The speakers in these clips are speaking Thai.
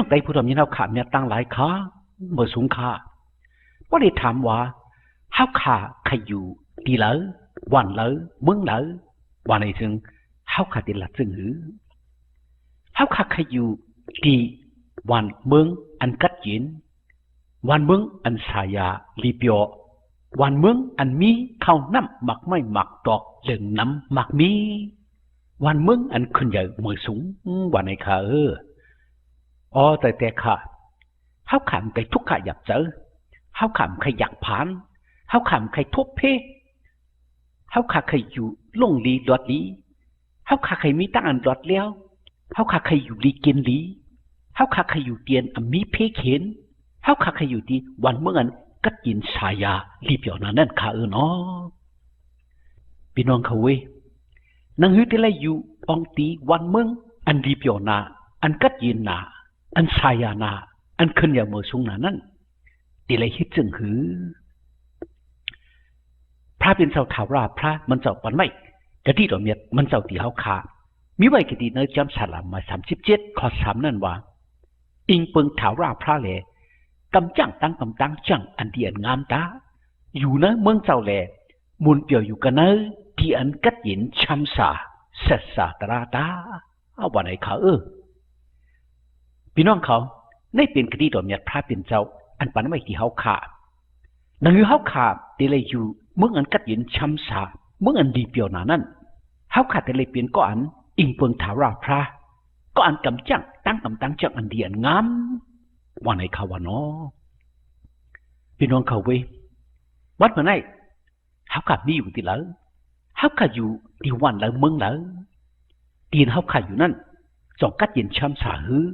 ใจผู้ทำยินเฮาขาเนี่ยตั้งหลายขาเมื่อสูงขาว่าได้ถามว่าเฮาขาใครอยู่ตีเหลอวันเหลอเมืองเหลอวันไหนจึงเฮาขาติหลัดจึงหือเฮาขาใครอยู่ตีวันเมืองอันกัดยินวันเมืองอันสายาลีเปียววันเมืองอันมีข้าวน้ำหมักไม่หมักดอกเหลืองน้ำหมักมีวันเมืองอันขึ้นใหญ่เมื่อสูงวันไหนขาอ๋อแต่ข้าเฮาขำใครทุกข้าอยากเจอเฮาขำใครอยากผ่านเฮาขำใครทุบเพเฮาขาใครอยู่ลงลีดอดลีเฮาขาใครมีตั้งอันดอดแล้วเฮาขาใครอยู่ลีกินลีเฮาขาใครอยู่เตียนมีเพเข็นเฮาขาใครอยู่ที่วันเมื่อกันกัดยินสายาลีเปียวนั่นขาเนาะพี่น้องเขาเว้ยนังหื้อที่ไรอยู่ปองตีวันเมืองอันลีเปียวนาอันกัดยินนาอันสายานาอันขึ้นอย่างเมื่อสูงนานั่นตีไรฮิตจึงหือพระเป็นเจ้าถาวราพระมันเจ้าปันไม่กะดีดอกเมียมันเจ้าตีเฮาขามีไว้กะดีเนื้อจำสลามมา37 ข้อ 3นั่นว่าอิงเปิงถาวราพระแลกำจังตั้งกำตั้งจังอันเดียนงามตาอยู่เนเมืองเจ้าแลมุนเปียวอยู่กันเนที่อันกัดยินช้ำสาเสสาตราตาเอาวันไหนเขาพี่น้องเขาในเป็นคดีดอกเมียพระเป็นเจ้าอันปันไม่ที่เฮาขานังอยู่เฮาขาตีเลยอยู่เมืองอันกัดยินช้ำสาเมืองอันดีเปียวนานั่นเฮาขาตีเลยเปลี่ยนก็อันอิงเปิงถาวราพระก็อันกำจังตั้งกำตั้งจังอันเดียนงามวันไหนเขาวันน้อพี่น้องเขาเว้ยวัดเมื่อไหร่เฮาขามีอยู่ที่แล้วเฮาขาอยู่ที่วันแล้วเมืองแล้วตีนเฮาขาอยู่นั่นจองกัดยินช้ำสาฮือ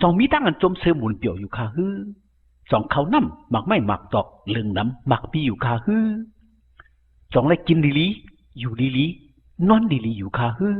จองมีตั้งอันจมเสือหมุนเปียวอยู่คาฮือจองเขาน้ำหมักไม่หมักดอกเลืองน้ำหมักปีอยู่คาฮือจองอะไรกินลีอยู่ลีนอนลีอยู่คาฮือ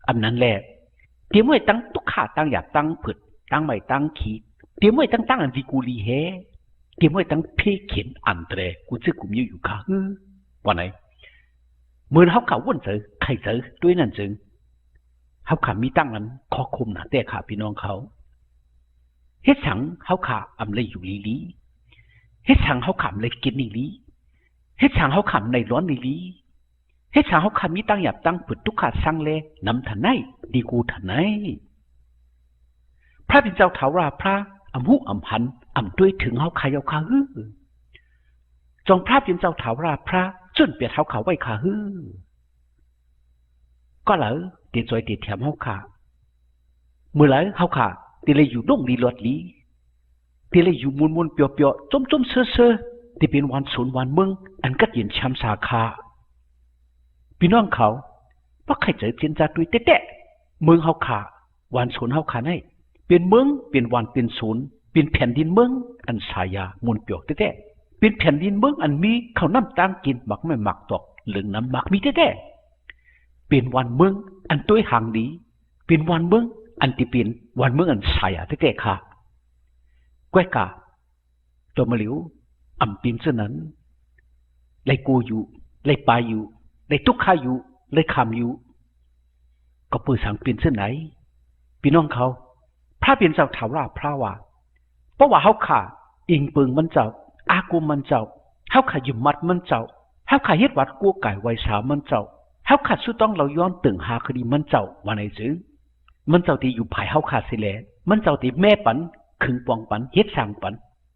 อันนั้นแหละเตรียมไว้ตั้งตุกขาตั้งอยากตั้งผึดตั้งไม่ตั้งขีดเตรียมไว้ตั้งอันดีกูลีเฮเตรียมไว้ตั้งเพเขียนอันเตรกูจะกุมอยู่คาฮือวันไหนเมื่อเขาเขาวนเจอใครเจอด้วยนั่นจึงเขาขามีตั้งนั้นขอคุมนะแต่ขาพี่น้องเขาเฮ็ดสังเขาขาอำเลยอยู่ลีเฮ็ดสังเขาขำเลยกินลีเฮ็ดสังเขาขำในร้อนลีเฮ็ดสังเขาขำมีตั้งหยาบตั้งผุดทุกขาสั่งเลยนำทันไนดีกูทันไนพระเป็นเจ้าถาวราพระอำหุอำพันอำด้วยถึงเขาขายเอาขาฮือจงพระเป็นเจ้าถาวราพระจนเปียดเขาขาไว้ขาฮือก็แล้วตีจอยตีแถมเขาขาเมื่อไรเขาขาตีเลยอยู่ดงดีหลอดลีตีเลยอยู่มุนเปียวจมเซ่อตีเป็นวันศูนย์วันเมืองอันกัดยินช้ำสาขาพี่น้องเขาว่าใครเจอเจียนจ่าตุยเตะเมืองเขาขาวันศูนย์เขาขาให้เป็นเมืองเป็นวันเป็นศูนย์เป็นแผ่นดินเมืองอันสายามุนเปียวเตะเป็นแผ่นดินเมืองอันมีเขาน้ำตั้งกินหมักไม่หมักตอกเหลืองน้ำหมักมีเตะเป็นวันเมืองอันตัวห่างดีเป็นวันเมืองอันที่เป็นวันเมืองอันสายาเตะค่ะแกวกาตัวมาเหลียวอ่ำปีนเส้นนั้นเลยกูอยู่เลยปลายอยู่เลยทุกข้าอยู่เลยคำอยู่ก็ปืนสังปีนเส้นไหนพี่น้องเขาพระเป็นเจ้าถาวราพระว่าเพราะว่าเขาขาอิงปืนมันเจ้าอากูมันเจ้าเขาขาอยู่มัดมันเจ้าเขาขาเฮ็ดวัดกู้ไก่ไว้สาวมันเจ้าเขาขาสุดต้องเราย้อนตึงหาคดีมันเจ้าวันไหนซื้อมันเจ้าที่อยู่ภายเขาขาสิแลมันเจ้าที่แม่ปันขึงปองปันเฮ็ดสร้างปัน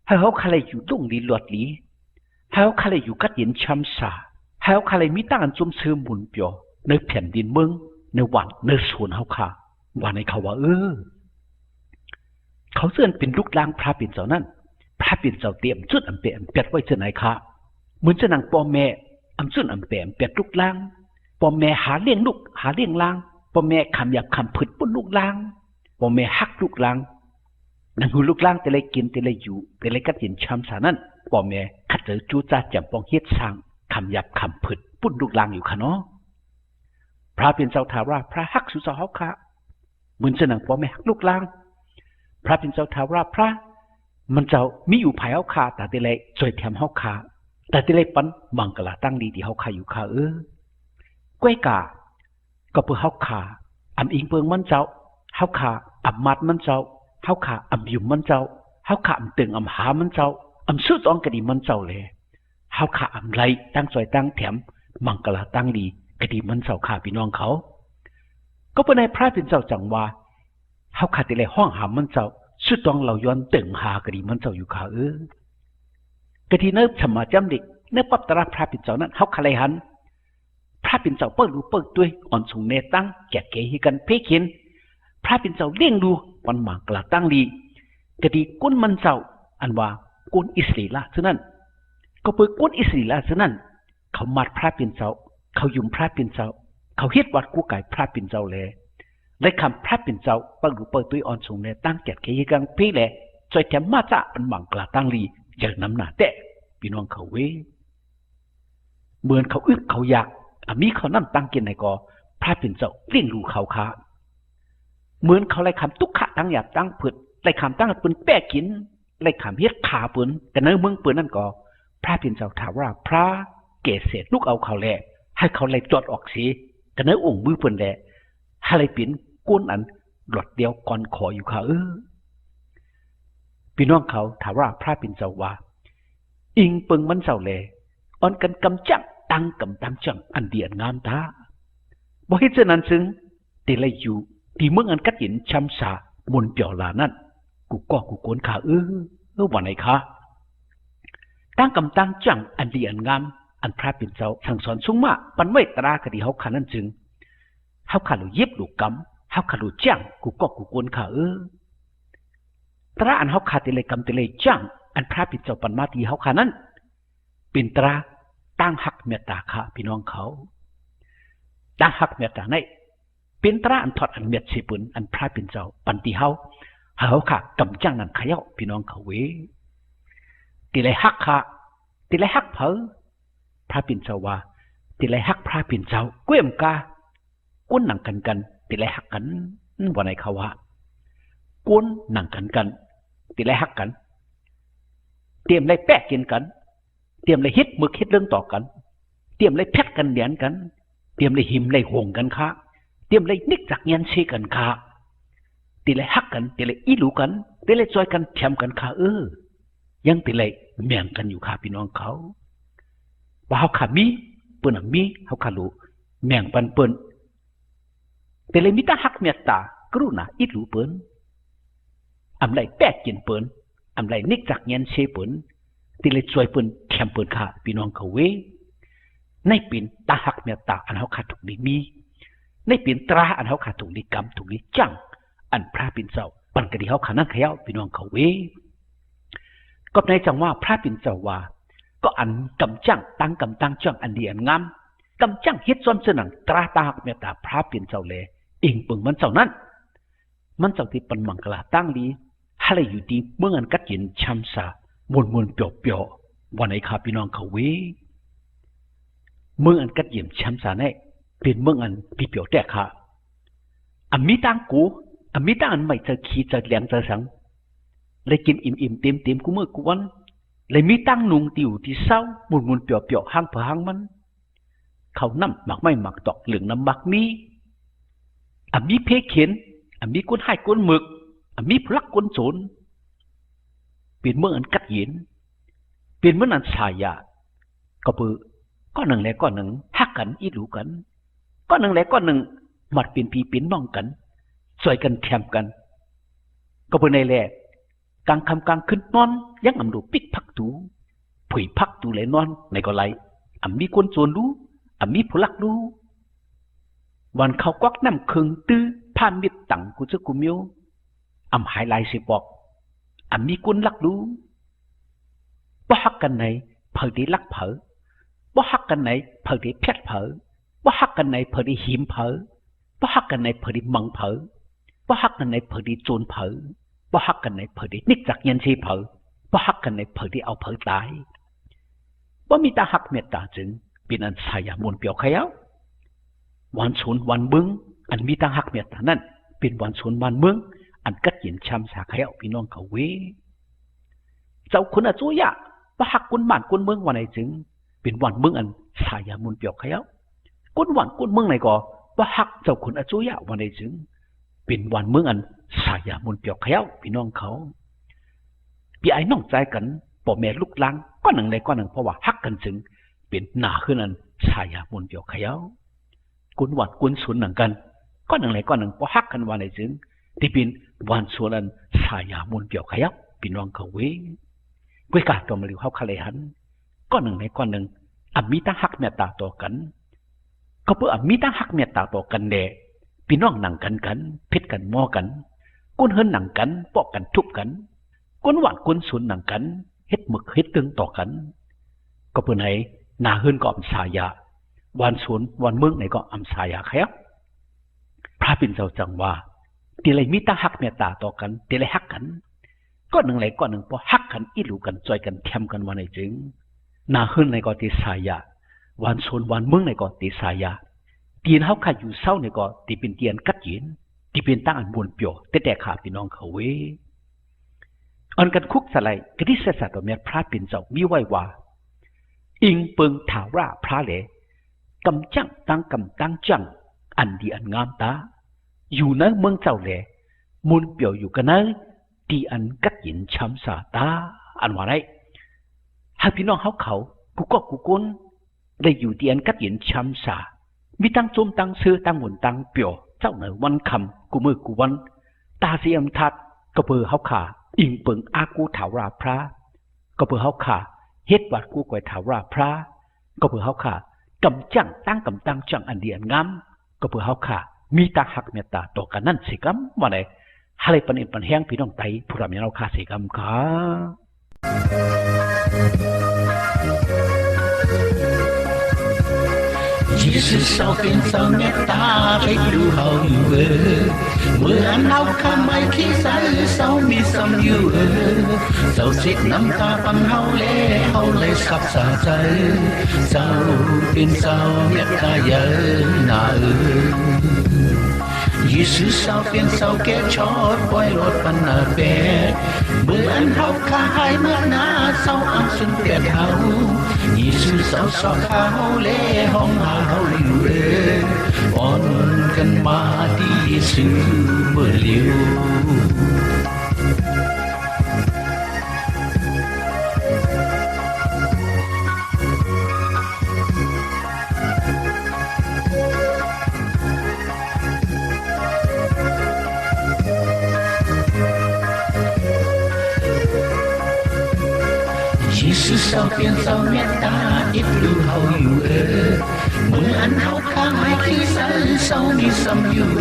ให้เขาขาเลยอยู่ดงดีหลอดลีให้เขาขาเลยอยู่กัดเย็นช้ำสาให้เขาขาเลยมีตั้งอันจุ่มเสื่อมหมุนเปียวในแผ่นดินเมืองในวันในส่วนเขาขาวันไหนเขาว่าเขาเสื่อเป็นลูกลางพระเป็นเจ้านั่นพระเป็นเจ้าเตรียมจุดอันเปะเปียดไว้เจ้าไหนคะเหมือนจะนางปอแม่อันจุดอันเปะเปียดลูกลางปอแม่หาเลี้ยงลูกหาเลี้ยงลางปอแม่คำหยาบคำผืดปุ่นลูกลางปอแม่ฮักลูกลางนั่งหูลูกลางแต่เลยกินแต่เลยอยู่แต่เลยกัดยินช้ำสานั่นปอแม่ขัดเจอจูจ่าจำปองเฮ็ดสร้างคำหยาบคำผืดปุ่นลูกลางอยู่ค่ะเนาะพระเป็นเจ้าถาวราพระฮักสุสาเขาค่ะเหมือนจะนางปอแม่ฮักลูกลางพระเป็นเจ้าถาวราพระมันเจ้ามีอยู่ภายเขาขาแต่เลยจอยแถมเขาขาแต่เลยปันบังกะลาตั้งดีที่เขาขาอยู่ขาก้วยกาก็เพื่อเขาขาอำอิงเปิงมันเจ้าเขาขาอับมัดมันเจ้า เฮาขาอำอยู่มันเจ้าเฮาขาอำตึงอำหามันเจ้าอำซื้อตองกะดีมันเจ้าเลยเฮาขาอำไรตั้งซอยตั้งแถมมังกลาตั้งดีกะดีมันเจ้าขาพี่น้องเขาก็เป็นในพระเป็นเจ้าจังว่าเฮาขาติเลยห้องหามันเจ้าซื้อตองเราย้อนตึงหากะดีมันเจ้าอยู่ขากะดีเนิบสมาจำเด็กเนิบปับตระพระเป็นเจ้านั้นเฮาขาเลยหันพระเป็นเจ้าเปิดรู้เปิดด้วยอ่อนสูงเนตั้งแก่เกยกันเพ่เขียนพระเป็นเจ้าเลี้ยงดูวันหมากกลาตั้งลีกะดีก้นมันเจ้าอันว่าก้นอิสรีละฉะนั้นก็เปิดก้นอิสรีละฉะนั้นเขามัดพระเป็นเจ้าเขายุ่มพระเป็นเจ้าเขาเฮ็ดวัดกู้ไก่พระเป็นเจ้าเลยและคำพระเป็นเจ้าเปิดรู้เปิดด้วยอ่อนสูงเนตั้งแก่เกยกันเพ่แหละจอยแถมมาจ้าเป็นหมากกลาตั้งลีอย่างน้ำหนาแต่พี่น้องเขาเว้เหมือนเขาอึดเขาอยากมีเขานั่นตั้งกินในกอพระเป็นเจ้าเลี้ยงดูเขาขาเหมือนเขาไล่คำตุกขะตั้งหยาบตั้งผืดไล่คำตั้งปืนแป้กินไล่คำเฮ็ดขาปืนแต่เนื้อเมืองปืนนั่นก็พระเป็นเจ้าถามว่าพระเกศเศษลูกเอาเขาแหละให้เขาไล่จอดออกสีแต่เนื้อองค์มือปืนแหละให้ไล่ปิ่นก้นอันหลอดเดียวก่อนขออยู่ค่ะพี่น้องเขาถามว่าพระเป็นเจ้าว่าอิงเปิงมันเจ้าแหละอ่อนกันกำจังตั้งกำตั้งจังอันเดียนงามท้าบ่เฮ็ดเช่นนั้นซึ่งติไลอยู่ที่เมืองอันกัดหินช้ำสามนเปียวลานั่นกูก็กูโกนขาวันไหนคะตั้งกำตั้งจังอันเดียนงามอันพระเป็นเจ้าสั่งสอนสูงมากปันไว้ตรากดีเฮาขานั่นจึงเฮาขาลูเย็บลูกกำเฮาขาลูจังกูก็กูโกนขาตราอันเฮาขาติเลยกำติเลยจังอันพระเป็นเจ้าปันมาทีเฮาขานั้นเป็นตราตั้งหักเมตตาค่ะพี่น้องเขาตั้งหักเมตตาในเป็นตราอันทอดอันเม็ดสิบุญอันพระเป็นเจ้าปันติเฮาค่ะกำจังนั่นขย่าพี่น้องเขาเวติเลยหักค่ะติเลยหักเผอพระเป็นเจ้าว่าติเลยหักพระเป็นเจ้าเกี่ยมกาก้นหนังกันติเลยหักกันวันไหนเขาว่าก้นหนังกันติเลยหักกันเตรียมเลยแปะกินกันเตรียมเลยฮิตมือฮิตเรื่องต่อกันเตรียมเลยแพทกันเหรียญกันเตรียมเลยหิมเลยห่วงกันค่ะเตรียมเลยนิกจากเงินเชกันค่ะตีเลยฮักกันตีเลยอีหลูกันตีเลยจอยกันแถมกันค่ะยังตีเลยแม่งกันอยู่ค่ะพี่น้องเขาว่าเขาขามีเปิ้นมีเขาขาลูแม่งปันเปิ้นตีเลยมีตาฮักเมตตากรุณาอีหลูเปิ้นอำไรแปะกินเปิ้นอำไรนิกจากเงินเชเปิ้นตีเลยจอยเปิ้นแถมเปิ้นค่ะพี่น้องเขาเวในปิ่นตาฮักเมตตาอันเขาขาดถูกดีมีในปิ่นตราอันเขาขาดถูกดีกรรมถูกดีจังอันพระปิ่นเจ้าปันกระดีเขาขานั่งเขย่าพี่น้องเขาเวก็ในจังว่าพระปิ่นเจ้าว่าก็อันกำจังตั้งกำตั้งจังอันดีอันงามกำจังเฮ็ดซ้อนเสนังตราตาหักเมตตาพระปิ่นเจ้าเลยเองเปิงมันเจ้านั้นมันเจ้าที่ปันมังกลาตั้งดีให้อยู่ดีเมื่ออันกัดยินช้ำสามวนเปียวเปียววันไหนข้าพี่น้องเขาเวเมื่ออันกัดยินช้ำสาเนี่ยเป็นเมื่ออันพี่เปียวแต่ค่ะอันมีตังกูอันมีตังอันไม่จะขี้จะแหลงจะสังเลยกินอิ่มเต็มกูเมื่อกูวันเลยมีตังนุงติวที่เศร้ามุนเปียวห้างเผอห้างมันเขาน้ำหมักไม่หมักตอกเหลืองน้ำหมักมีอันมีเพเขียนอันมีก้นให้ก้นหมึกอันมีพลักก้นโจรเป็นเมื่ออันกัดยินเป็นเมื่ออันสายาก็เปือก็หนึ่งแล้วก็หนึ่งฮักกันอีหลูกันก็หนึ่งแล้วก็หนึ่งหมัดเป็นพี่เป็นน้องกันสวยกันแถมกันก็เปือในแหละกลางคำกลางขึ้นนอนยังอำดูปิกพักตูผุยพักตูเลยนอนในก็ไรอำมีคนโจรรู้อำมีผู้ลักรู้วันเขากวักน้ำคึงตื้อผ้ามิดตังกูจะกูเมียวอำหายลายสิบอกอำมีคนลักรู้บ่ฮักกันไหนเผยได้ลักเผยบ่ฮักกันไหนเผยได้เพชรเผยบ่ฮักกันไหนเผยได้หิมเผยบ่ฮักกันไหนเผยได้มังเผยบ่ฮักกันไหนเผยได้โจรเผยบ่ฮักกันไหนเผยได้นิกจากเงินเชเผยบ่ฮักกันไหนเผยได้เอาเผยตายบ่มีตาฮักเมตตาจึงเป็นอันสายามวนเปียวขยาววันศูนย์วันเมืองอันมีตาฮักเมตตานั่นเป็นวันศูนย์วันเมืองอันกัดยินช้ำสาขยาวพี่น้องเขาเวเจ้าคุณอาจุยะบ่ฮักกุนบ้านกุนเมืองวันไหนจึงเป็นวันเมืองอันสายามวนเปียวขยาวกุนวันกุนเมืองไหนก็บ่ฮักเจ้าคุณอาจุยะวันไหนจึง เป็นวันเมืองอันสายามนเปียวเขียวพี่น้องเขาพี่ไอ้น้องใจกันพ่อแม่ลูกหลานก็หนึ่งใดก็หนึ่งเพราะว่าฮักกันจึงเป็นหน้าขึ้นอันสายามนเปียวเขียวกุนวัดกุนสวนหนังกันก็หนึ่งใดก็หนึ่งเพราะฮักกันวันไหนจึงที่เป็นวันสวนอันสายามนเปียวเขียวพี่น้องเขาเว้ยกวยกาตัวมาลิวเฮาคะเลหันก็หนึ่งใดก็หนึ่งมีตาฮักเมตตาต่อกันก็เพื่อมีตาฮักเมตตาต่อกันแด่พี่น้องหนังกันเพชรกันมอกันก้นเฮินหนังกันปอกกันทุบกันก้นหวานก้นสวนหนังกันเฮ็ดหมึกเฮ็ดตึงต่อกันก็เพื่อไหนหนาเฮินก็อำสายาวันสวนวันเมืองไหนก็อำสายาครับพระปิ่นเจ้าจังว่าตีไรมีตาฮักเมตตาต่อกันตีไรฮักกันก็หนึ่งไรก็หนึ่งพอฮักกันอีหลูกันจอยกันแถมกันวันไหนจึงหนาเฮินไหนก็ตีสายาวันสวนวันเมืองไหนก็ตีสายาเตียนเฮาขาอยู่เศร้าเนี่ยก็ตีเป็นเตียนกัดยินตีเป็นตั้งอันบวนเปียวแต่ขาพี่น้องเขาเว้อันกันคุกสไลกระที่เสษตัวเมียพระปิ่นเจ้ามีไว้ว่าอิงเปิงถาว่าพระเลกำจังตั้งจังอันดีอันงามตาอยู่ในเมืองเจ้าแลมุนเปียวอยู่กันนั้นตีอันกัดยินช้ำสาตาอันว่าไรให้พี่น้องเขากูก็กูก้นได้อยู่ตีอันกัดยินช้ำสามีตั้งโจมตั้งเสื้อตั้งหมุนตั้งเปียวเจ้าเหนือวันคำกูมือกูวันตาเสียมทัดก็เบอร์เฮาขาอิงเปิงอากูถาราพระก็เบอร์เฮาขาเฮ็ดวัดกูก่อยถาราพระก็เบอร์เฮาขากำจังตั้งจังอันเดียนงามก็เบอร์เฮาขามีตาหักเมตตาต่อกันนั่นสิกำว่าไหนหาเลยปันเอ็นปันแห้งพี่น้องไตผู้รำยังเราขาสิกำค่ะ耶稣手边手捏打开路好友儿，每人好看ไม่ขี้ใส手มีสมอยู่เจ้าเสียน้ำตาปันเฮาเลยสับสาใจเจ้าเป็นเจ้าเมตตาเยอะนา耶稣手边手แก่ชอดปล่อยรถปันนาเป็ดเมื่ออันเฮาคายเมื่อนาเศร้าอันสุนเปียดเฮา耶稣手สอกเขาเลห้องเฮาอยู่อ่อนกันมาที่เยซูเมื่อเลียว耶稣手边手เมตตาอีกดูเฮาอยู่เมื่ออันเฮาข้างไม่ขี้ใสเศร้ามีสมอยู่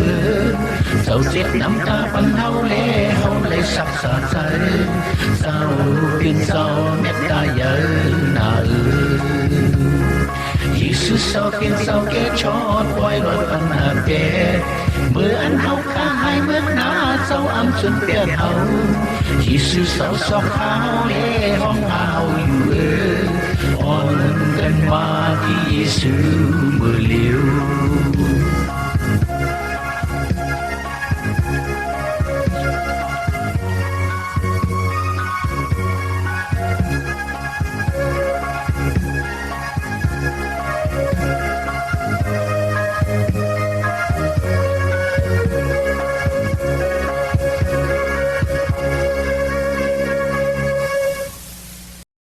เจ้าเจ็บน้ำตาปันเฮาเลยสับสาใจเศร้าเป็นเศร้าเมตตาเยอะนา耶稣手边手แก่ชอดปล่อยรถปันนาเป็ดเมื่ออันเฮาข้างให้เมื่อนาเจ้าอำจนเปียกเฮา耶稣手สอกเขาเลห้องเฮาอยู่อ่อนกันมาที่เยซูเมื่อเลียว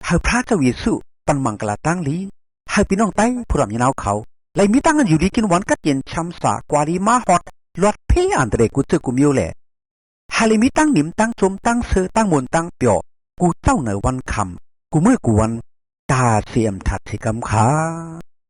ให้พระเจ้าเยซูปันมังกลาตั้งลีให้พี่น้องไต้ผู้รำยนาวเขาเลยมีตั้งกันอยู่ดีกินหวานกัดเย็นช้ำสากวาลีมาฮอดลอดเพอันเดรกูเจอกูมิวแหละให้เลยมีตั้งหนิมตั้งจมตั้งเสือตั้งมนตั้งเปียวกูเจ้าเหนือวันคำกูเมื่อกูวันตาเสียมถัดสิกำขา